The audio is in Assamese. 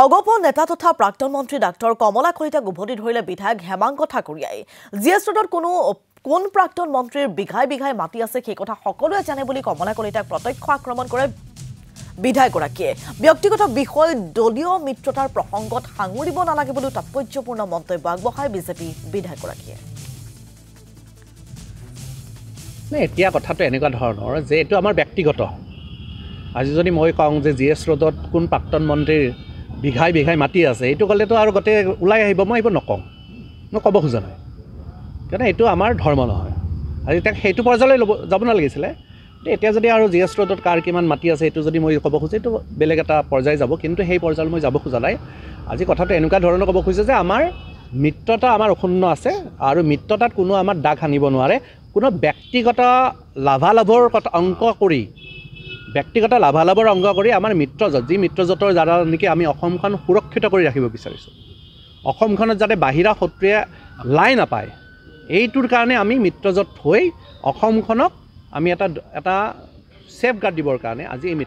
অগপ নেতা তথা প্ৰাক্তন মন্ত্ৰী ডাক্তৰ কমলা কলিতাক উভতি ধৰিলে বিধায়ক হেমাংগ ঠাকুৰীয়াই। জিএছ ৰোডত কোন প্ৰাক্তন মন্ত্ৰীৰ বিঘাই বিঘাই মাটি আছে সেই কথা সকলোৱে জানে বুলি কমলা কলিতাক প্ৰত্যক্ষ আক্ৰমণ কৰে বিধায়কগৰাকীয়ে। ব্যক্তিগত বিষয় দলীয় মিত্ৰতাৰ প্ৰসংগত সাঙুৰিব নালাগে বুলি তাৎপৰ্যপূৰ্ণ মন্তব্য আগবঢ়ায় বিজেপি বিধায়কগৰাকীয়ে। এতিয়া কথাটো এনেকুৱা ধৰণৰ যে এইটো আমাৰ ব্যক্তিগত। আজি যদি মই কওঁ যে জিএছ ৰোডত কোন প্ৰাক্তন মন্ত্ৰীৰ বিঘাই বিঘাই মাটি আছে, এইটো ক'লেতো আৰু গোটেই ওলাই আহিব। মই এইবোৰ নকওঁ, মই ক'ব খোজা নাই, কাৰণ এইটো আমাৰ ধৰ্ম নহয়। আজি তাক সেইটো পৰ্যায়লৈ যাব নালাগিছিলে। এতিয়া যদি আৰু জিএছ ৰোডত কাৰ কিমান মাটি আছে এইটো যদি মই ক'ব খোজোঁ, এইটো বেলেগ এটা পৰ্যায় যাব, কিন্তু সেই পৰ্যায়লৈ মই যাব খোজা নাই। আজি কথাটো এনেকুৱা ধৰণৰ ক'ব খুজিছে যে আমাৰ মিত্ৰতা আমাৰ অক্ষুণ্ণ আছে আৰু মিত্ৰতাত কোনো আমাৰ দাগ সানিব নোৱাৰে। কোনো ব্যক্তিগত লাভালাভৰ কথা অংক কৰি আমাৰ মিত্ৰজোঁট, যি মিত্ৰজোঁটৰ দ্বাৰা নেকি আমি অসমখন সুৰক্ষিত কৰি ৰাখিব বিচাৰিছোঁ, অসমখনত যাতে বাহিৰা শত্ৰুৱে লাই নাপায়, এইটোৰ কাৰণে আমি মিত্ৰজোঁট হৈ অসমখনক আমি এটা ছেফ গাৰ্ড দিবৰ কাৰণে আজি এই